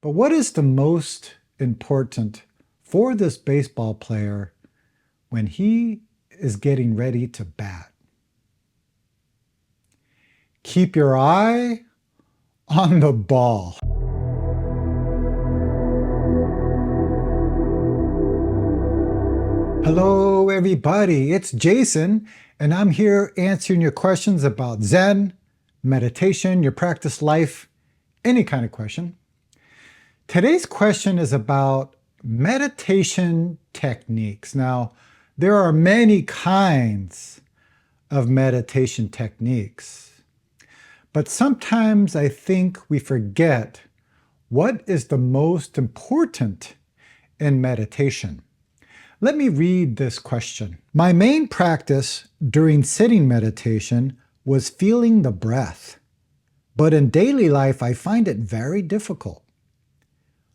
But what is the most important for this baseball player when he is getting ready to bat? Keep your eye on the ball. Hello everybody, it's Jason, and I'm here answering your questions about Zen, meditation, your practice life, any kind of question. Today's question is about meditation techniques. Now, there are many kinds of meditation techniques, but sometimes I think we forget what is the most important in meditation. Let me read this question. My main practice during sitting meditation was feeling the breath, but in daily life I find it very difficult.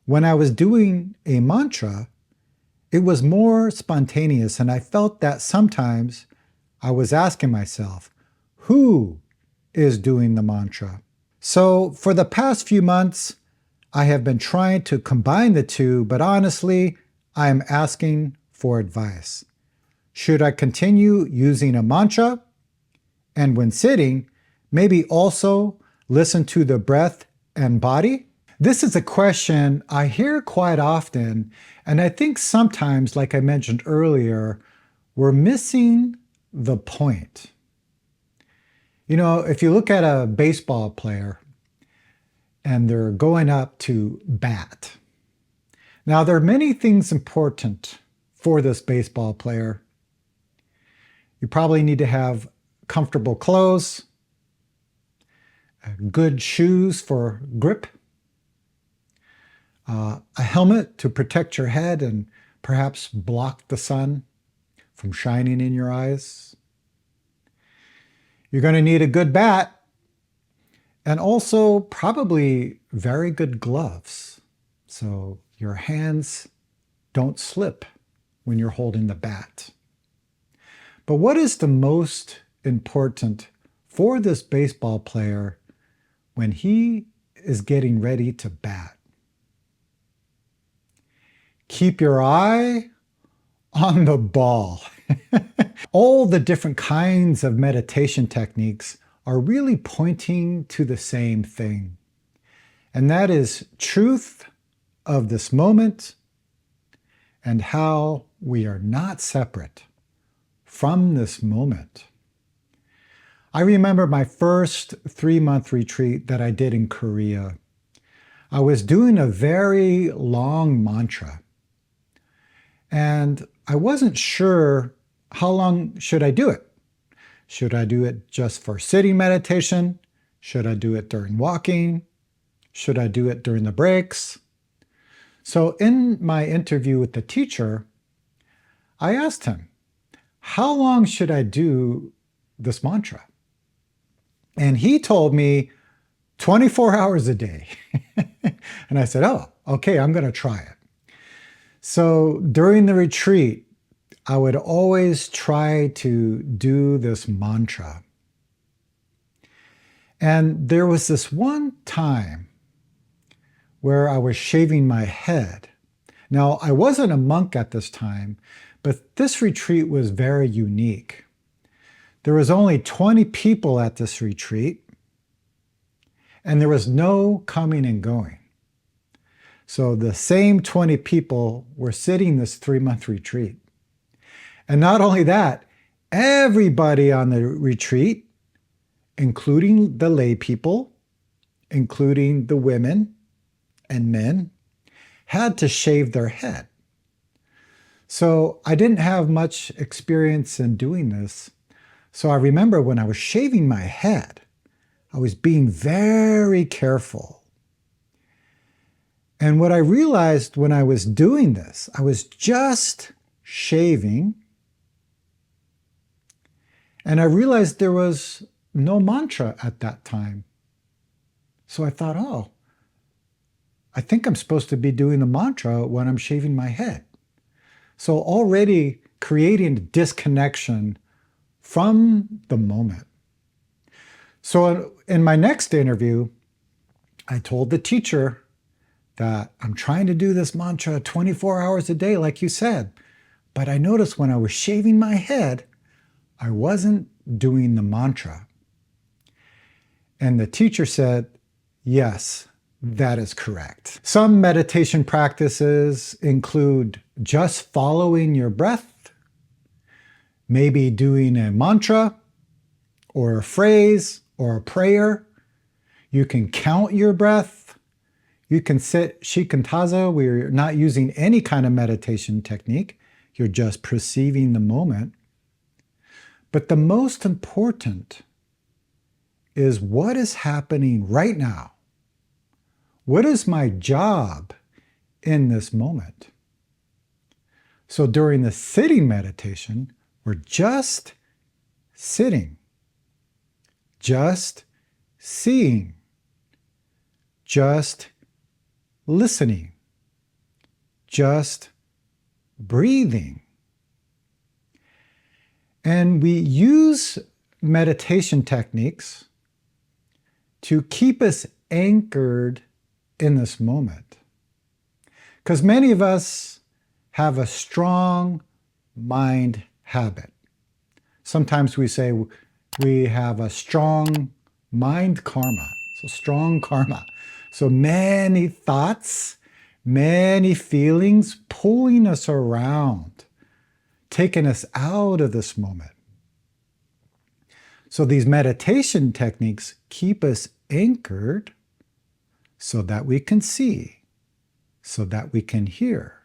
When I was doing a mantra, it was more spontaneous, and I felt that sometimes I was asking myself, who is doing the mantra? So for the past few months, I have been trying to combine the two, but honestly, I am asking for advice. Should I continue using a mantra? And when sitting, maybe also listen to the breath and body? This is a question I hear quite often, and I think sometimes, like I mentioned earlier, we're missing the point. You know, if you look at a baseball player and they're going up to bat. Now, there are many things important for this baseball player. You probably need to have comfortable clothes, good shoes for grip, a helmet to protect your head and perhaps block the sun from shining in your eyes. You're going to need a good bat and also probably very good gloves so your hands don't slip when you're holding the bat. But what is the most important for this baseball player when he is getting ready to bat? Keep your eye on the ball. All the different kinds of meditation techniques are really pointing to the same thing, and that is truth of this moment and how we are not separate from this moment. I remember my first 3-month retreat that I did in Korea. I was doing a very long mantra, and I wasn't sure how long should I do it. Should I do it just for sitting meditation? Should I do it during walking? Should I do it during the breaks? So in my interview with the teacher, I asked him, how long should I do this mantra? And he told me 24 hours a day. And I said, oh, okay, I'm going to try it. So during the retreat, I would always try to do this mantra. And there was this one time where I was shaving my head. Now, I wasn't a monk at this time, but this retreat was very unique. There was only 20 people at this retreat, and there was no coming and going. So the same 20 people were sitting this 3-month retreat. And not only that, everybody on the retreat, including the lay people, including the women and men, had to shave their head. So I didn't have much experience in doing this. So I remember when I was shaving my head, I was being very careful. And what I realized when I was doing this, I was just shaving, and I realized there was no mantra at that time. So I thought, oh, I think I'm supposed to be doing the mantra when I'm shaving my head. So already creating a disconnection from the moment. So in my next interview, I told the teacher that I'm trying to do this mantra 24 hours a day, like you said. But I noticed when I was shaving my head, I wasn't doing the mantra. And the teacher said, yes, that is correct. Some meditation practices include just following your breath, maybe doing a mantra or a phrase or a prayer. You can count your breath. You can sit shikantaza, where you're not using any kind of meditation technique. You're just perceiving the moment. But the most important is what is happening right now. What is my job in this moment? So during the sitting meditation, we're just sitting, just seeing, just listening, just breathing. And we use meditation techniques to keep us anchored in this moment. Because many of us have a strong mind habit. Sometimes we say we have a strong mind karma, so strong karma. So many thoughts, many feelings pulling us around, taking us out of this moment. So these meditation techniques keep us anchored so that we can see, so that we can hear.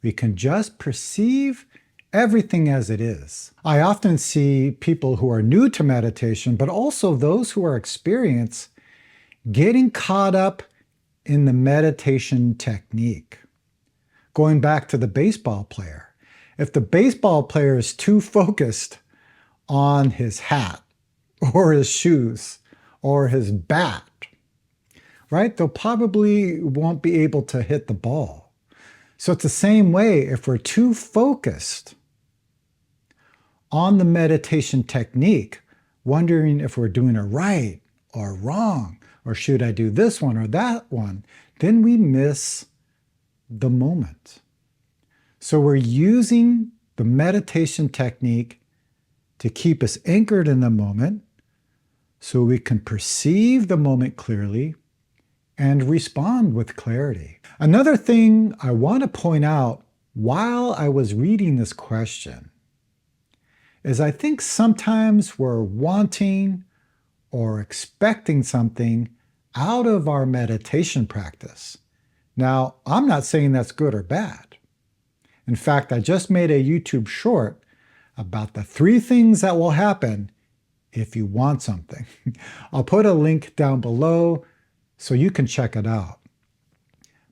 We can just perceive everything as it is. I often see people who are new to meditation, but also those who are experienced, getting caught up in the meditation technique. Going back to the baseball player. If the baseball player is too focused on his hat or his shoes or his bat, right, they'll probably won't be able to hit the ball. So it's the same way if we're too focused on the meditation technique, wondering if we're doing it right or wrong, or should I do this one or that one, then we miss the moment. So we're using the meditation technique to keep us anchored in the moment so we can perceive the moment clearly and respond with clarity. Another thing I want to point out while I was reading this question is I think sometimes we're wanting or expecting something out of our meditation practice. Now, I'm not saying that's good or bad. In fact, I just made a YouTube short about the 3 things that will happen if you want something. I'll put a link down below so you can check it out.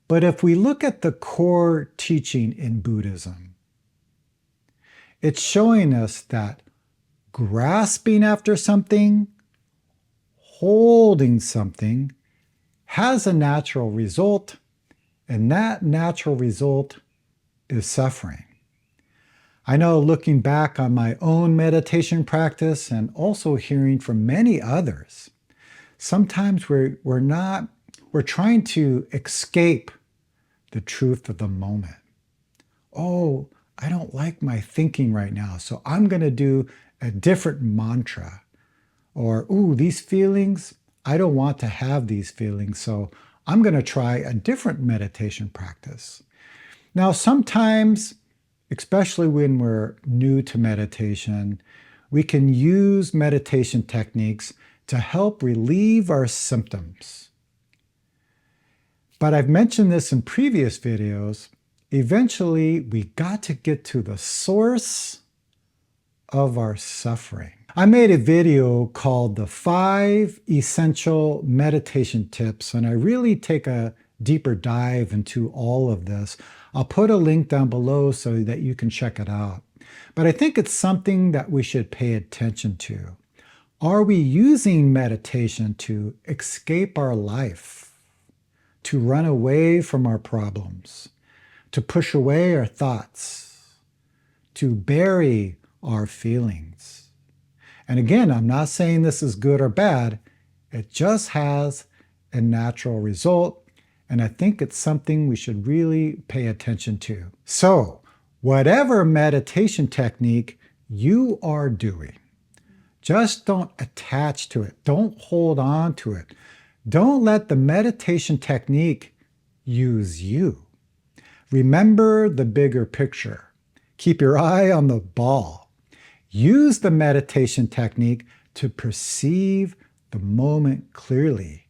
But if we look at the core teaching in Buddhism, it's showing us that grasping after something, holding something, has a natural result, and that natural result is suffering. I know looking back on my own meditation practice and also hearing from many others, sometimes we're trying to escape the truth of the moment. Oh, I don't like my thinking right now, so I'm going to do a different mantra. Or, ooh, these feelings, I don't want to have these feelings, so I'm going to try a different meditation practice. Now, sometimes, especially when we're new to meditation, we can use meditation techniques to help relieve our symptoms. But I've mentioned this in previous videos. Eventually, we got to get to the source of our suffering. I made a video called the 5 Essential Meditation Tips, and I really take a deeper dive into all of this. I'll put a link down below so that you can check it out. But I think it's something that we should pay attention to. Are we using meditation to escape our life, to run away from our problems, to push away our thoughts, to bury our feelings? And again, I'm not saying this is good or bad. It just has a natural result, and I think it's something we should really pay attention to. So, whatever meditation technique you are doing, just don't attach to it. Don't hold on to it. Don't let the meditation technique use you. Remember the bigger picture. Keep your eye on the ball. Use the meditation technique to perceive the moment clearly.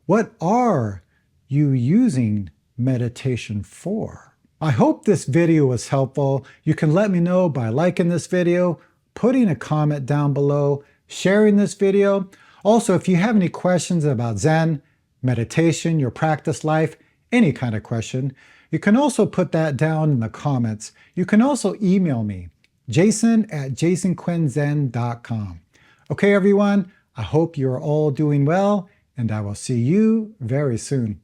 What are you using meditation for? I hope this video was helpful. You can let me know by liking this video, putting a comment down below, sharing this video. Also, if you have any questions about Zen, meditation, your practice life, any kind of question, you can also put that down in the comments. You can also email me, jason@jasonquinnzen.com. Okay, everyone, I hope you're all doing well, and I will see you very soon.